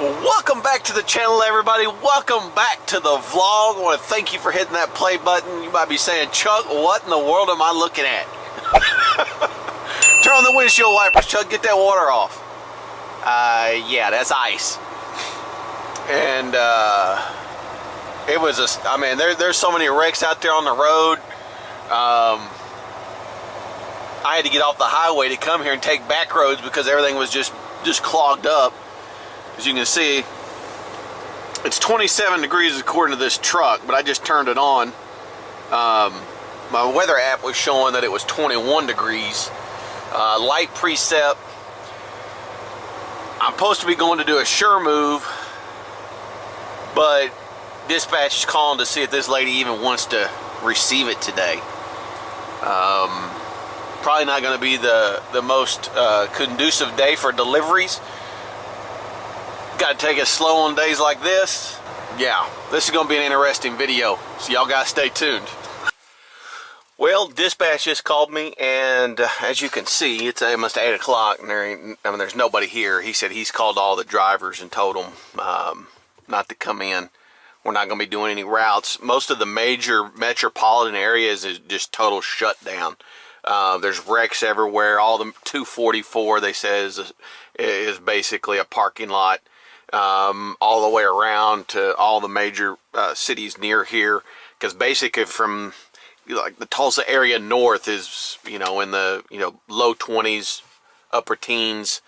Welcome back to the channel, everybody. Welcome back to the vlog. I want to thank you for hitting that play button. You might be saying, Chuck, what in the world am I looking at? Turn on the windshield wipers, Chuck. Get that water off. Yeah, that's ice. And it was I mean, there's so many wrecks out there on the road. I had to get off the highway to come here and take back roads because everything was just clogged up. As you can see, it's 27 degrees according to this truck, but I just turned it on. My weather app was showing that it was 21 degrees. Light precip. I'm supposed to be going to do a sure move, but dispatch is calling to see if this lady even wants to receive it today. Probably not going to be the most conducive day for deliveries. Got to take it slow on days like this. Yeah, this is going to be an interesting video, so y'all got to stay tuned. Well, dispatch just called me, and as you can see, it's almost 8 o'clock, and there's nobody here. He said he's called all the drivers and told them not to come in. We're not going to be doing any routes. Most of the major metropolitan areas is just total shutdown. There's wrecks everywhere. All the 244, they say, is basically a parking lot. All the way around to all the major cities near here, because basically from like the Tulsa area north is in the low 20s, upper teens.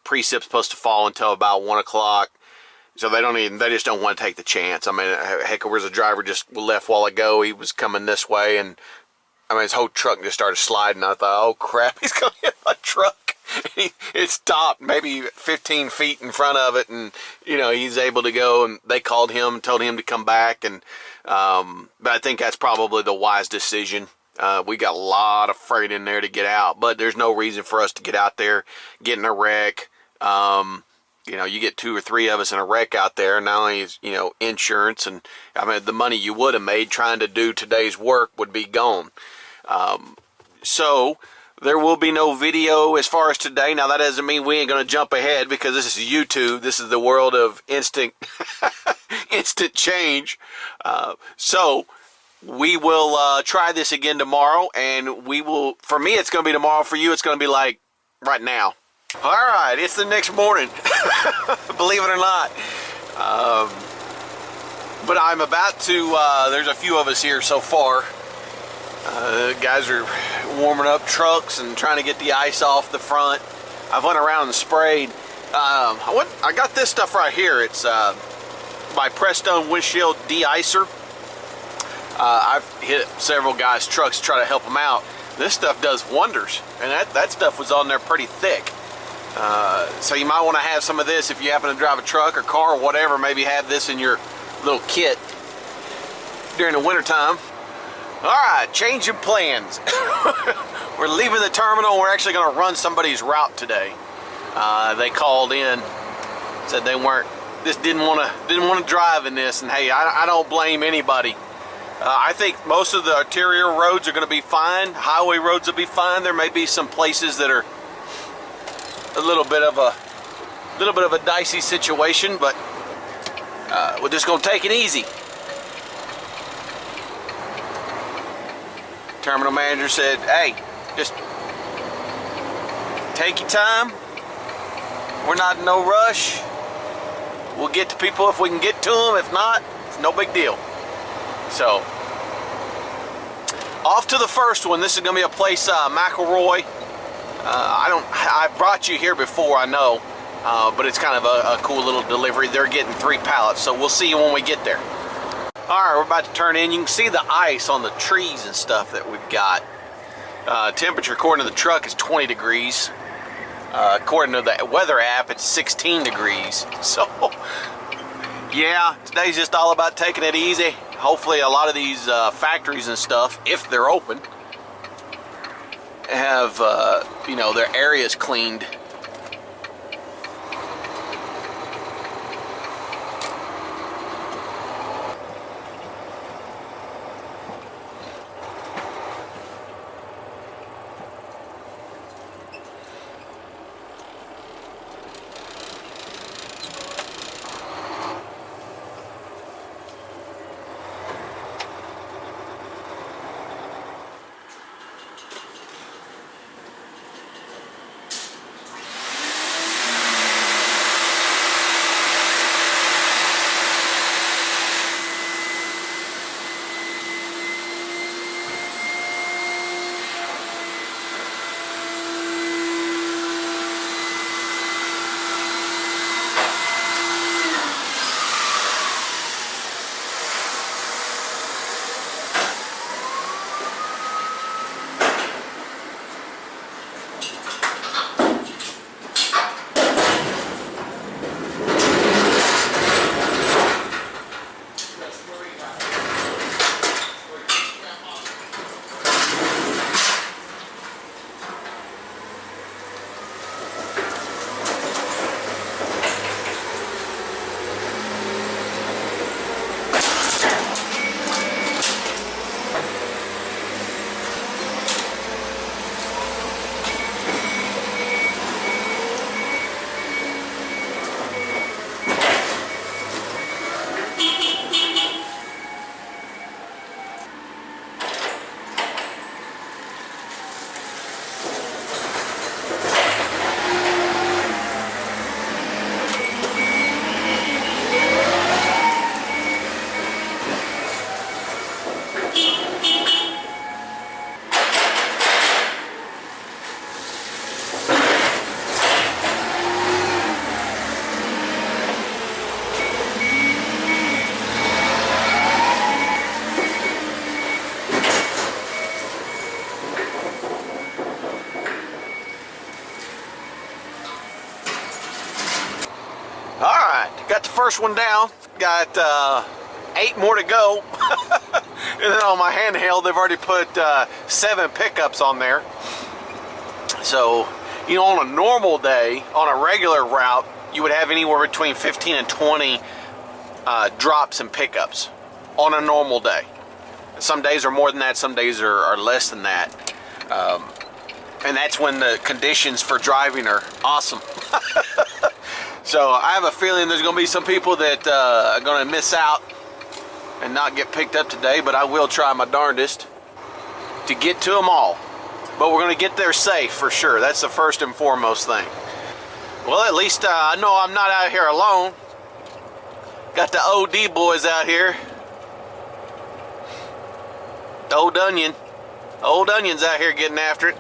Precip's supposed to fall until about 1 o'clock, so they just don't want to take the chance. I mean, heck, there was a driver just left a while ago. He was coming this way, and I mean, his whole truck just started sliding. I thought, oh crap, he's gonna hit my truck. It stopped maybe 15 feet in front of it, and he's able to go, and they called him and told him to come back, and but I think that's probably the wise decision. We got a lot of freight in there to get out, but there's no reason for us to get out there, get in a wreck. You get 2 or 3 of us in a wreck out there, not only is insurance, and I mean the money you would have made trying to do today's work would be gone. So there will be no video as far as today. Now, that doesn't mean we ain't going to jump ahead, because this is YouTube. This is the world of instant change. We will try this again tomorrow, and for me, it's going to be tomorrow. For you, it's going to be like right now. All right, it's the next morning, believe it or not. But I'm about to, there's a few of us here so far. Guys are warming up trucks and trying to get the ice off the front. I've went around and sprayed. I got this stuff right here. It's by Prestone Windshield De-Icer. I've hit several guys' trucks to try to help them out. This stuff does wonders, and that stuff was on there pretty thick. So you might want to have some of this if you happen to drive a truck or car or whatever. Maybe have this in your little kit during the wintertime. Alright, changing plans. We're leaving the terminal. We're actually going to run somebody's route today. They called in, said they didn't want to drive in this, and hey, I don't blame anybody. I think most of the arterial roads are going to be fine. Highway roads will be fine. There may be some places that are a little bit of a dicey situation, but we're just going to take it easy. Terminal manager said, hey, just take your time. We're not in no rush. We'll get to people if we can get to them. If not, it's no big deal. So, off to the first one. This is going to be a place, McElroy. I brought you here before, I know, but it's kind of a cool little delivery. They're getting 3 pallets, so we'll see you when we get there. Alright, we're about to turn in. You can see the ice on the trees and stuff that we've got. Temperature according to the truck is 20 degrees. According to the weather app, it's 16 degrees. So, yeah, today's just all about taking it easy. Hopefully a lot of these factories and stuff, if they're open, have their areas cleaned. Alright, got the first one down. Got 8 more to go. And then on my handheld, they've already put 7 pickups on there. So, you know, on a normal day, on a regular route, you would have anywhere between 15 and 20 drops and pickups on a normal day. Some days are more than that, some days are less than that. And that's when the conditions for driving are awesome. So I have a feeling there's going to be some people that are going to miss out and not get picked up today, but I will try my darndest to get to them all. But we're going to get there safe for sure. That's the first and foremost thing. Well, at least I know I'm not out here alone. Got the OD boys out here. Old Onion. Old Onion's out here getting after it.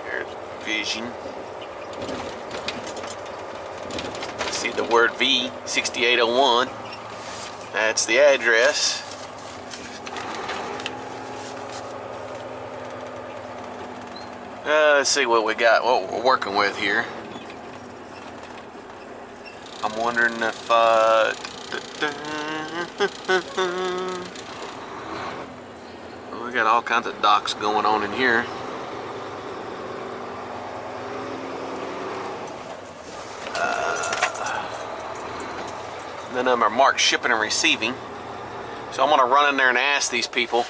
Here's Vision. See the word V, 6801. That's the address. Let's see what we got, what we're working with here. I'm wondering if we got all kinds of docks going on in here. None of them are marked shipping and receiving. So I'm going to run in there and ask these people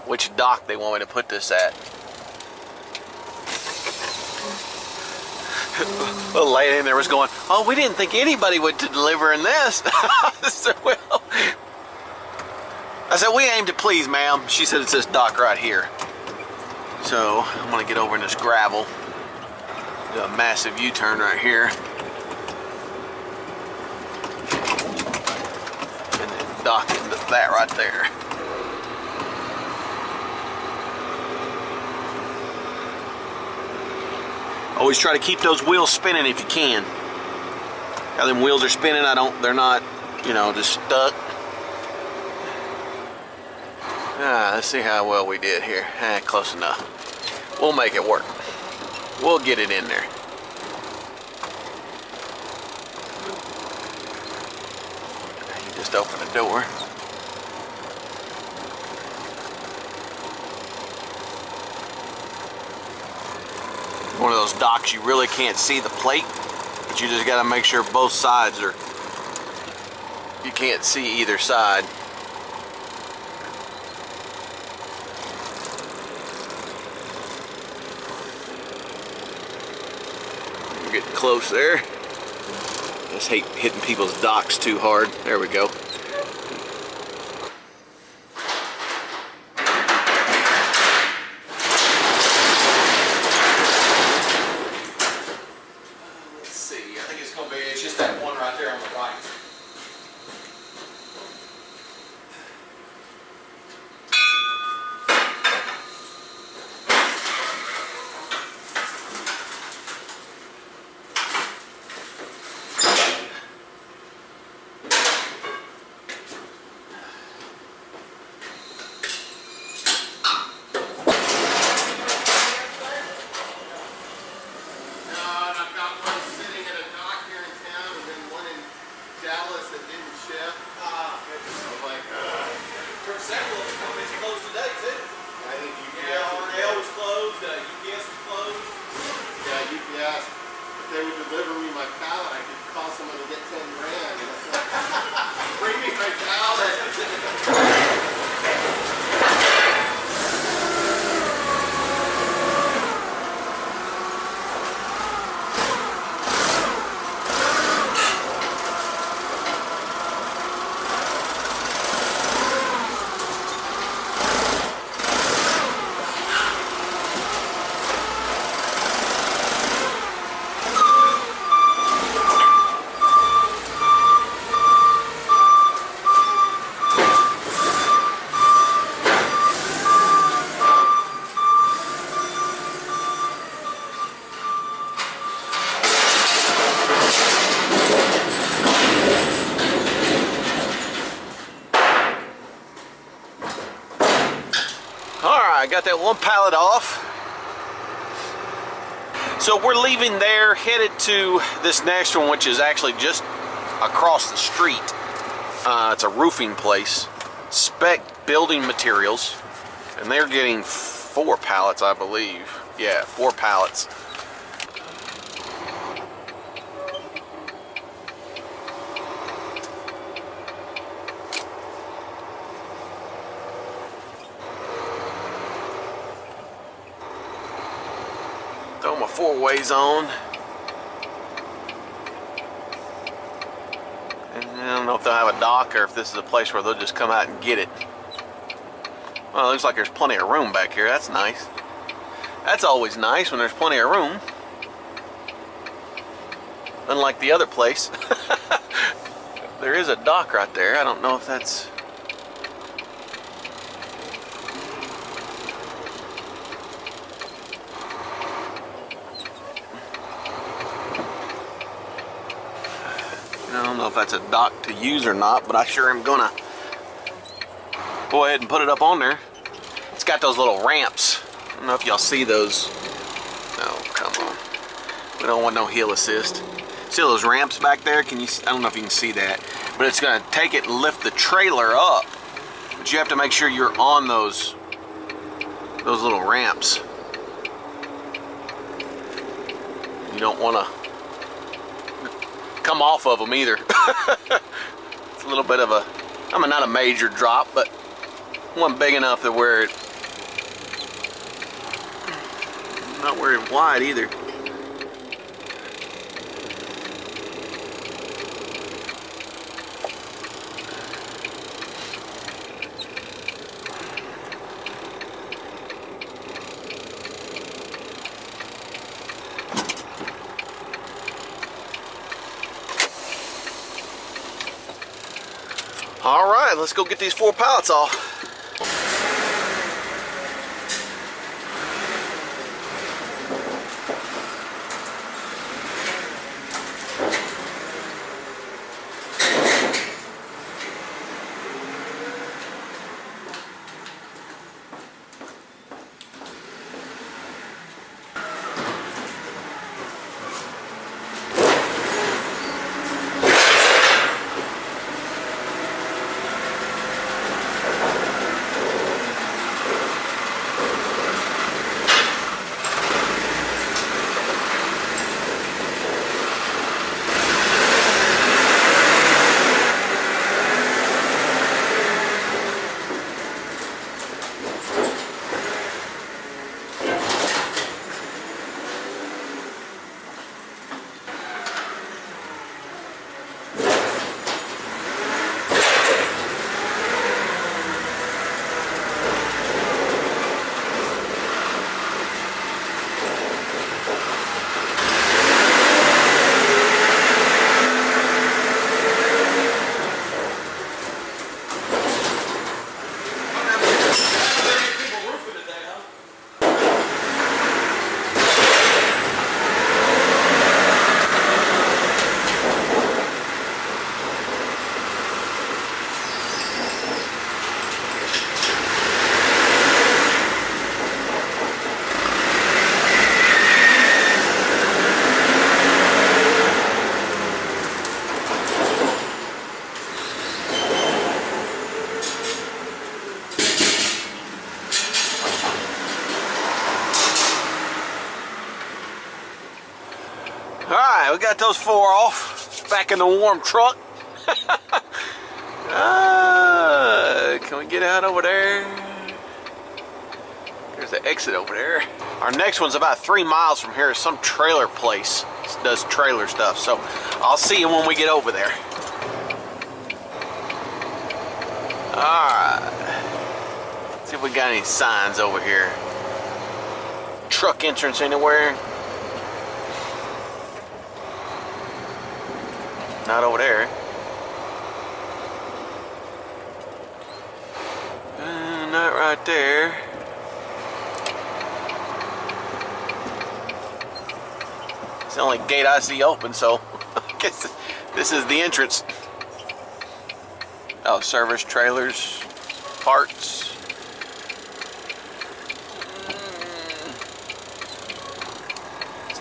which dock they want me to put this at. A little lady in there was going, "Oh, we didn't think anybody would deliver in this." I said, "Well," I said, "we aim to please, ma'am." She said, "It's this dock right here." So I'm going to get over in this gravel. Do a massive U-turn right here. Dock into that right there. Always try to keep those wheels spinning if you can. Now them wheels are spinning, they're not, you know, just stuck. Let's see how well we did here. Close enough. We'll make it work. We'll get it in there. Just open the door. One of those docks you really can't see the plate, but you just got to make sure both sides are, you can't see either side. We're getting close there. Just hate hitting people's docks too hard. There we go. Let's see. I think it's just that one right there on the right. got that one pallet off. So we're leaving there, headed to this next one, which is actually just across the street. It's a roofing place, Spec Building Materials, and they're getting 4 pallets, I believe. Yeah, 4 pallets. Throw my 4-ways on. And I don't know if they'll have a dock or if this is a place where they'll just come out and get it. Well, it looks like there's plenty of room back here. That's nice. That's always nice when there's plenty of room. Unlike the other place. There is a dock right there. I don't know if that's... I don't know if that's a dock to use or not, but I sure am gonna go ahead and put it up on there. It's got those little ramps. I don't know if y'all see those. No, come on. We don't want no heel assist. See those ramps back there? Can you? I don't know if you can see that, but it's gonna take it and lift the trailer up. But you have to make sure you're on those little ramps. You don't want to come off of them either. It's a little bit of a, I mean, not a major drop, but one big enough to where it, not very wide either. All right, let's go get these 4 pallets off. Alright, we got those 4 off. Back in the warm truck. Can we get out over there? There's the exit over there. Our next one's about 3 miles from here. Some trailer place does trailer stuff. So I'll see you when we get over there. Alright. See if we got any signs over here. Truck entrance anywhere? Not over there. Not right there. It's the only gate I see open, so I guess this is the entrance. Oh, service trailers, parts.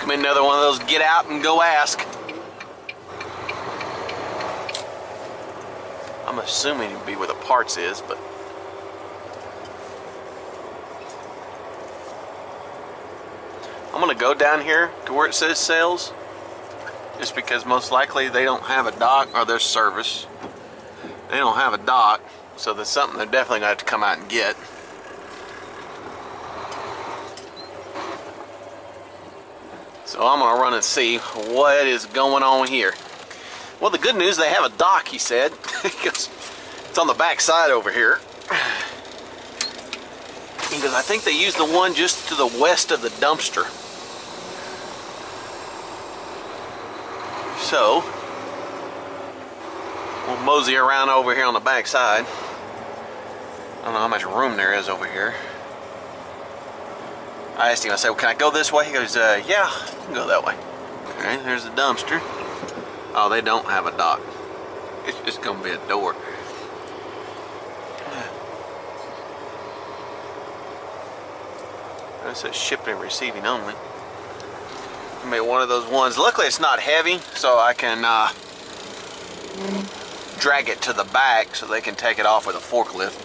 Come in another one of those get out and go ask. I'm assuming it'd be where the parts is, but I'm gonna go down here to where it says sales, just because most likely they don't have a dock, or their service. They don't have a dock, so that's something they're definitely gonna have to come out and get. So I'm gonna run and see what is going on here. Well, the good news, they have a dock, he said. It's on the back side over here. Because I think they use the one just to the west of the dumpster. So we'll mosey around over here on the back side. I don't know how much room there is over here. I asked him, I said, well, can I go this way? He goes, yeah, you can go that way. Okay, there's the dumpster. Oh, they don't have a dock. It's just gonna be a door. That says shipping and receiving only. Maybe one of those ones. Luckily it's not heavy, so I can drag it to the back so they can take it off with a forklift.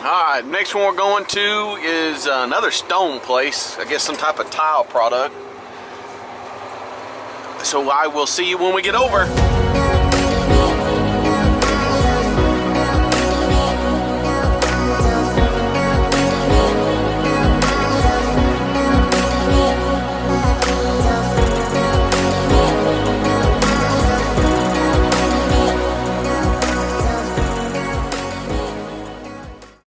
Alright, next one we're going to is another stone place. I guess some type of tile product. So I will see you when we get over.